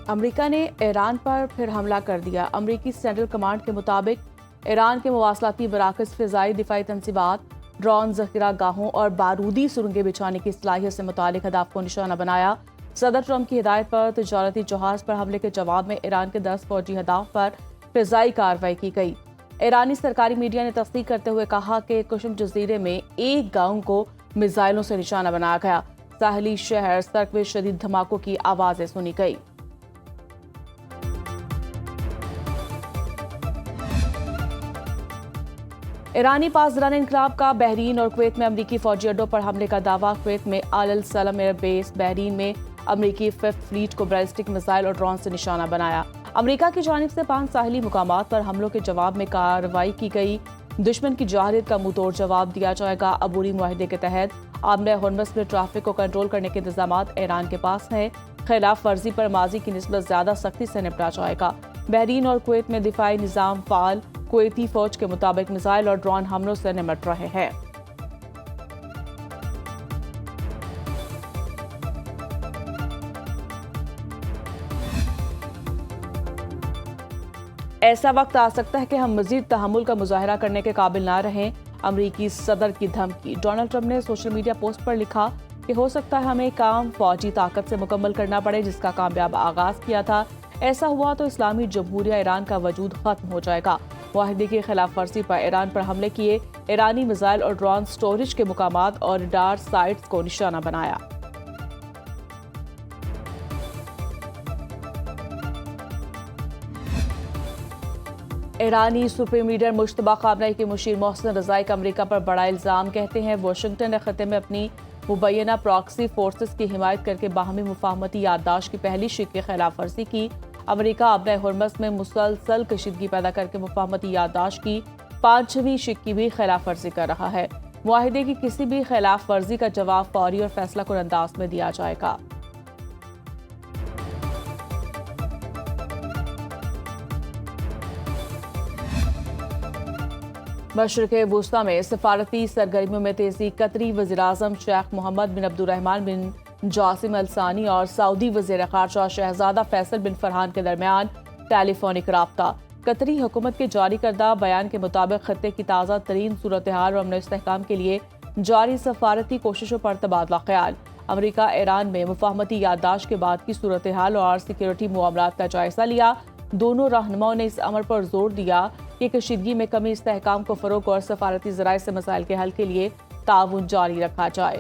امریکہ نے ایران پر پھر حملہ کر دیا۔ امریکی سینٹرل کمانڈ کے مطابق ایران کے مواصلاتی مراکز، فضائی دفاعی تنصیبات، ڈرون ذخیرہ گاہوں اور بارودی سرنگیں بچھانے کی صلاحیت سے متعلق ہدف کو نشانہ بنایا۔ صدر ٹرمپ کی ہدایت پر تجارتی جہاز پر حملے کے جواب میں ایران کے 10 فوجی اہداف پر فضائی کارروائی کی گئی۔ ایرانی سرکاری میڈیا نے تصدیق کرتے ہوئے کہا کہ قشم جزیرے میں ایک گاؤں کو میزائلوں سے نشانہ بنایا گیا۔ ساحلی شہر سرک میں شدید دھماکوں کی آوازیں سنی گئی۔ ایرانی پاسداران انقلاب کا بحرین اور کویت میں امریکی فوجی اڈوں پر حملے کا دعویٰ۔ کویت میں آل السلم ایئر بیس، بحرین میں امریکی 5th فلیٹ کو بیلسٹک میزائل اور ڈرون سے نشانہ بنایا۔ امریکہ کی جانب سے 5 ساحلی مقامات پر حملوں کے جواب میں کارروائی کی گئی۔ دشمن کی جارحیت کا منہ توڑ جواب دیا جائے گا۔ عبوری معاہدے کے تحت آبنہ ہرمز میں ٹریفک کو کنٹرول کرنے کے انتظامات ایران کے پاس ہیں۔ خلاف ورزی پر ماضی کی نسبت زیادہ سختی سے نپٹا جائے گا۔ بحرین اور کویت میں دفاعی نظام فعال۔ کویتی فوج کے مطابق میزائل اور ڈرون حملوں سے نمٹ رہے ہیں۔ ایسا وقت آ سکتا ہے کہ ہم مزید تحمل کا مظاہرہ کرنے کے قابل نہ رہیں، امریکی صدر کی دھمکی۔ ڈونلڈ ٹرمپ نے سوشل میڈیا پوسٹ پر لکھا کہ ہو سکتا ہے ہمیں کام فوجی طاقت سے مکمل کرنا پڑے جس کا کامیاب آغاز کیا تھا۔ ایسا ہوا تو اسلامی جمہوریہ ایران کا وجود ختم ہو جائے گا۔ معاہدے کی خلاف ورزی پر ایران پر حملے کیے، ایرانی میزائل اور ڈرون سٹوریج کے مقامات اور ریڈار سائٹس کو نشانہ بنایا۔ ایرانی سپریم لیڈر مشتبہ خامنئی کے مشیر محسن رضائی کا امریکہ پر بڑا الزام، کہتے ہیں واشنگٹن نے خطے میں اپنی مبینہ پراکسی فورسز کی حمایت کر کے باہمی مفاہمتی یادداشت کی پہلی شق کی خلاف ورزی کی۔ امریکہ آبنہ ہرمز میں مسلسل کشیدگی پیدا کر کے مفاہمتی یادداشت کی 5ویں شق کی بھی خلاف ورزی کر رہا ہے۔ معاہدے کی کسی بھی خلاف ورزی کا جواب فوری اور فیصلہ کن انداز میں دیا جائے گا۔ مشرق وسطی میں سفارتی سرگرمیوں میں تیزی۔ قطری وزیراعظم شیخ محمد بن عبدالرحمن بن جاسم ال ثانی اور سعودی وزیر خارجہ شہزادہ فیصل بن فرحان کے درمیان ٹیلی فونک رابطہ۔ قطری حکومت کے جاری کردہ بیان کے مطابق خطے کی تازہ ترین صورتحال اور امن و استحکام کے لیے جاری سفارتی کوششوں پر تبادلہ خیال۔ امریکہ ایران میں مفاہمتی یادداشت کے بعد کی صورتحال اور سیکیورٹی معاملات کا جائزہ لیا۔ دونوں رہنماؤں نے اس امر پر زور دیا کہ کشیدگی میں کمی، استحکام کو فروغ اور سفارتی ذرائع سے مسائل کے حل کے لیے تعاون جاری رکھا جائے۔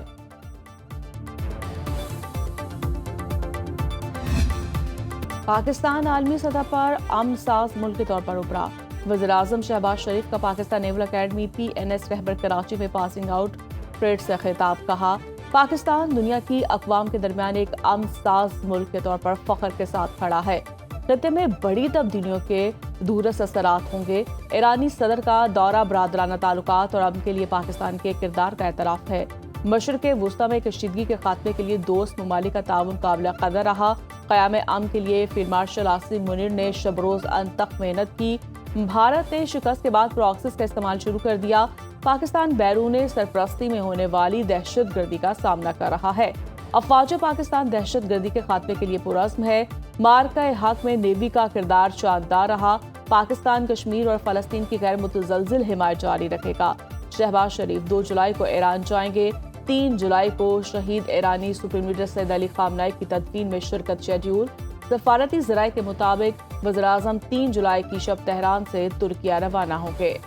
پاکستان عالمی سطح پر امن ساز ملک کے طور پر ابھرا۔ وزیراعظم شہباز شریف کا پاکستان نیول اکیڈمی PNS رہبر کراچی میں پاسنگ آؤٹ پریڈ سے خطاب، کہا پاکستان دنیا کی اقوام کے درمیان ایک امن ساز ملک کے طور پر فخر کے ساتھ کھڑا ہے۔ خطے میں بڑی تبدیلیوں کے دورس اثرات ہوں گے۔ ایرانی صدر کا دورہ برادرانہ تعلقات اور امن کے لیے پاکستان کے کردار کا اعتراف ہے۔ مشرق وسطی میں کشیدگی کے خاتمے کے لیے دوست ممالک کا تعاون قابل قدر رہا۔ قیام امن کے لیے فیلڈ مارشل عاصم منیر نے شب روز انتھک محنت کی۔ بھارت نے شکست کے بعد پراکسیز کا استعمال شروع کر دیا۔ پاکستان بیرون سرپرستی میں ہونے والی دہشت گردی کا سامنا کر رہا ہے۔ افواج پاکستان دہشت گردی کے خاتمے کے لیے پرعزم ہے۔ معرکہ حق میں نیوی کا کردار شاندار رہا۔ پاکستان کشمیر اور فلسطین کی غیر متزلزل حمایت جاری رکھے گا۔ شہباز شریف 2 جولائی کو ایران جائیں گے۔ 3 جولائی کو شہید ایرانی سپریم لیڈر سید علی خامنئی کی تدفین میں شرکت شیڈیول۔ سفارتی ذرائع کے مطابق وزیراعظم 3 جولائی کی شب تہران سے ترکیہ روانہ ہوں گے۔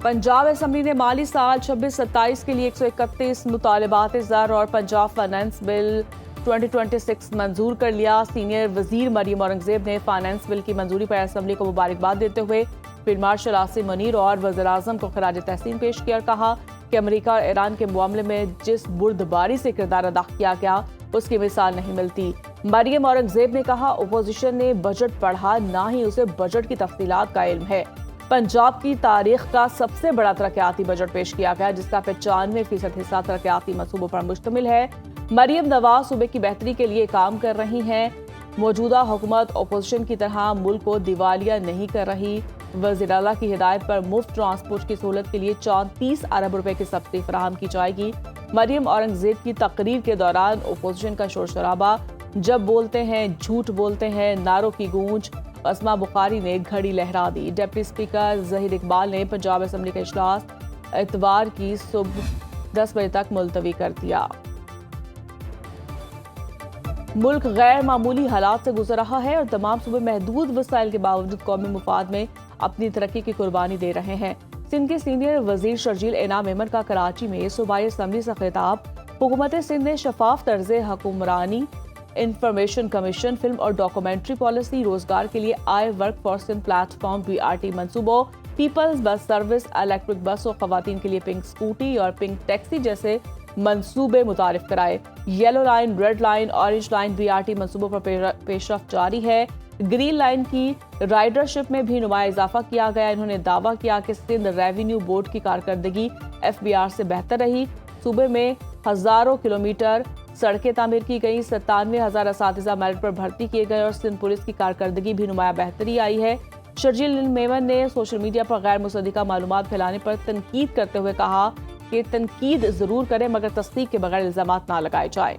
پنجاب اسمبلی نے مالی سال 26-27 کے لیے 131 مطالبات زر اور پنجاب فائنانس بل 2026 منظور کر لیا۔ سینئر وزیر مریم اورنگزیب نے فائنانس بل کی منظوری پر اسمبلی کو مبارکباد دیتے ہوئے فیلڈ مارشل عاصم منیر اور وزیراعظم کو خراج تحسین پیش کیا اور کہا کہ امریکہ اور ایران کے معاملے میں جس بردباری سے کردار ادا کیا گیا اس کی مثال نہیں ملتی۔ مریم اورنگزیب نے کہا اپوزیشن نے بجٹ پڑھا، نہ ہی اسے بجٹ کی تفصیلات کا علم ہے۔ پنجاب کی تاریخ کا سب سے بڑا ترقیاتی بجٹ پیش کیا گیا جس کا 95% حصہ ترقیاتی منصوبوں پر مشتمل ہے۔ مریم نواز صوبے کی بہتری کے لیے کام کر رہی ہیں۔ موجودہ حکومت اپوزیشن کی طرح ملک کو دیوالیہ نہیں کر رہی۔ وزیر اعلیٰ کی ہدایت پر مفت ٹرانسپورٹ کی سہولت کے لیے 34 ارب روپے کی سبسڈی فراہم کی جائے گی۔ مریم اورنگزیب کی تقریر کے دوران اپوزیشن کا شور شرابہ جب بولتے ہیں جھوٹ بولتے ہیں، نعروں کی گونج، اسما بخاری نے گھڑی لہرا دی۔ ڈپٹی اسپیکر ظہیر اقبال نے پنجاب اسمبلی کا اجلاس اتوار کی صبح 10 بجے تک ملتوی کر دیا۔ ملک غیر معمولی حالات سے گزر رہا ہے اور تمام صوبے محدود وسائل کے باوجود قومی مفاد میں اپنی ترقی کی قربانی دے رہے ہیں۔ سندھ کے سینئر وزیر شرجیل انعام ایمن کا کراچی میں صوبائی اسمبلی سے خطاب۔ حکومت سندھ نے شفاف طرز حکمرانی، انفارمیشن کمیشن، فلم اور ڈاکومنٹری پالیسی، روزگار کے لیے I work for Sindh platform BRT منصوبوں، peoples bus service, electric bus اور خواتین کے لیے پنک اسکوٹی اور پنک ٹیکسی جیسے منصوبے متعارف کرائے۔ Yellow line, red line, orange line BRT منصوبوں پر پیش رفت جاری ہے۔ گرین لائن کی رائڈرشپ میں بھی نمایاں اضافہ کیا گیا۔ انہوں نے دعویٰ کیا کہ سندھ ریونیو بورڈ کی کارکردگی FBR سے بہتر رہی۔ صوبے میں ہزاروں کلومیٹر سڑکیں تعمیر کی گئیں، 97,000 اساتذہ میرٹ پر بھرتی کیے گئے اور سندھ پولیس کی کارکردگی بھی نمایاں بہتری آئی ہے۔ شرجیل میمن نے سوشل میڈیا پر غیر مصدقہ معلومات پھیلانے پر تنقید کرتے ہوئے کہا کہ تنقید ضرور کریں مگر تصدیق کے بغیر الزامات نہ لگائے جائیں۔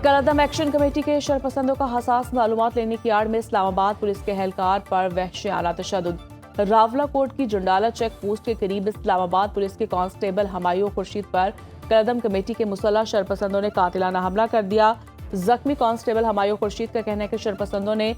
کالعدم ایکشن کمیٹی کے شرپسندوں کا حساس معلومات لینے کی آڑ میں اسلام آباد پولیس کے اہلکار پر وحشیانہ تشدد۔ راولہ کوٹ کی جنڈالہ چیک پوسٹ کے قریب اسلام آباد پولیس کے کانسٹیبل ہمایوں خورشید پر کالعدم کمیٹی کے مسلح شرپسندوں نے قاتلانہ حملہ کر دیا۔ زخمی کانسٹیبل ہمایوں خورشید کا کہنا ہے کہ شرپسندوں نے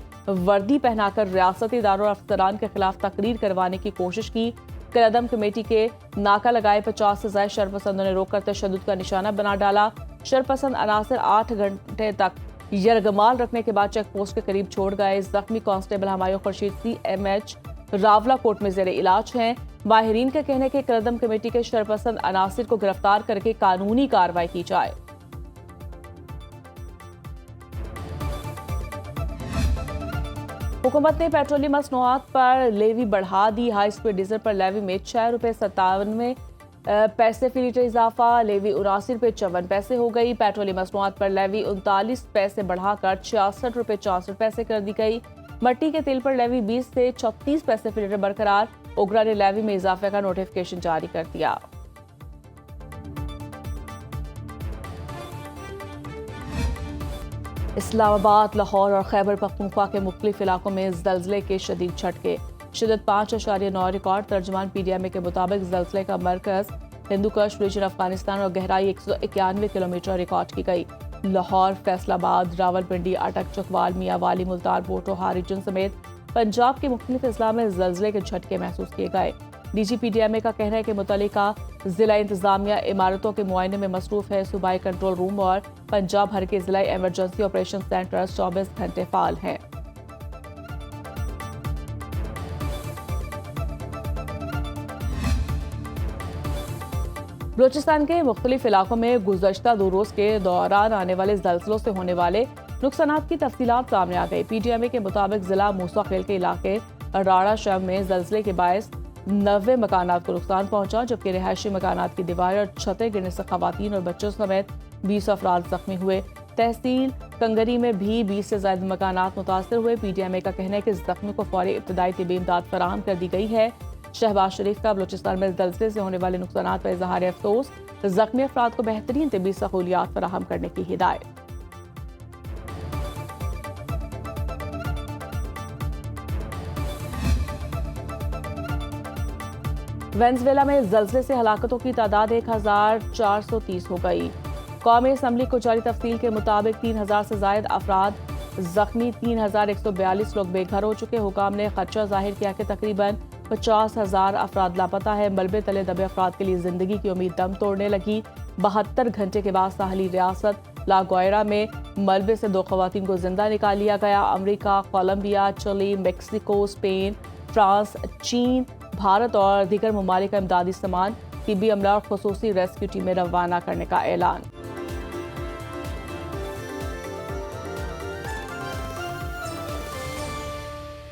وردی پہنا کر ریاستی اداروں اور افسران کے خلاف تقریر کروانے کی کوشش کی۔ کالعدم کمیٹی کے ناکہ لگائے 50 سے زائد شرپسندوں نے روک کر تشدد کا نشانہ بنا ڈالا۔ شرپسند عناصر 8 گھنٹے تک یرغمال رکھنے کے بعد چیک پوسٹ کے قریب چھوڑ گئے۔ زخمی کانسٹیبل ہمایوں خورشید CMH راولہ کوٹ میں زیر علاج ہیں۔ ماہرین کا کہنا ہے کہ کالعدم کمیٹی کے شرپسند عناصر کو گرفتار کر کے قانونی کارروائی کی جائے۔ حکومت نے پیٹرولیم مصنوعات پر لیوی بڑھا دی۔ ہائی اسپیڈ ڈیزل پر لیوی میں 6 روپے 97 پیسے فی لیٹر اضافہ، لیوی 79 روپے 54 پیسے ہو گئی۔ پیٹرولیم مصنوعات پر لیوی 39 پیسے بڑھا کر 66 روپے 64 پیسے کر دی گئی۔ مٹی کے تیل پر لیوی 20 سے 36 پیسے فی لیٹر برقرار۔ اوگرا نے لیوی میں اضافے کا نوٹیفکیشن جاری کر دیا۔ اسلام آباد، لاہور اور خیبر پختونخوا کے مختلف علاقوں میں زلزلے کے شدید جھٹکے، شدت 5.9 ریکارڈ۔ ترجمان PDMA کے مطابق زلزلے کا مرکز ہندوکش ریجن افغانستان اور گہرائی 191 کلومیٹر ریکارڈ کی گئی۔ لاہور، فیصل آباد، راولپنڈی، اٹک، چکوال، میاں والی، ملتان، پوٹوہا ریجن سمیت پنجاب کے مختلف اضلاع میں زلزلے کے جھٹکے محسوس کیے گئے۔ DG PDMA کا کہنا ہے کہ متعلقہ ضلع انتظامیہ عمارتوں کے معائنے میں مصروف ہے۔ صوبائی کنٹرول روم اور پنجاب بھر کے ضلعی ایمرجنسی آپریشن سینٹر 24 گھنٹے فعال ہیں۔ بلوچستان کے مختلف علاقوں میں گزشتہ 2 روز کے دوران آنے والے زلزلوں سے ہونے والے نقصانات کی تفصیلات سامنے آ گئی۔ PDMA کے مطابق ضلع موسیٰ خیل کے علاقے راڑہ شم میں زلزلے کے باعث 90 مکانات کو نقصان پہنچا، جبکہ رہائشی مکانات کی دیواریں اور چھتیں گرنے سے خواتین اور بچوں سمیت 20 افراد زخمی ہوئے۔ تحصیل کنگری میں بھی 20 سے زائد مکانات متاثر ہوئے۔ PDMA کا کہنا ہے کہ زخمی کو فوری ابتدائی طبی امداد فراہم کر دی گئی ہے۔ شہباز شریف کا بلوچستان میں زلزلے سے ہونے والے نقصانات پر اظہار افسوس، زخمی افراد کو بہترین طبی سہولیات فراہم کرنے کی ہدایت۔ وینزویلا میں زلزلے سے ہلاکتوں کی تعداد 1430 ہو گئی۔ قومی اسمبلی کو جاری تفصیل کے مطابق 3000 سے زائد افراد زخمی، 3142 لوگ بے گھر ہو چکے۔ حکام نے خدشہ ظاہر کیا کہ تقریباً 50,000 افراد لاپتہ ہیں۔ ملبے تلے دبے افراد کے لیے زندگی کی امید دم توڑنے لگی۔ 72 گھنٹے کے بعد ساحلی ریاست لاگوائرا میں ملبے سے 2 خواتین کو زندہ نکال لیا گیا۔ امریکہ، کولمبیا، چلی، میکسیکو، اسپین، فرانس، چین، بھارت اور دیگر ممالک کا امدادی سامان، طبی عملہ اور خصوصی ریسکیو ٹیمیں روانہ کرنے کا اعلان۔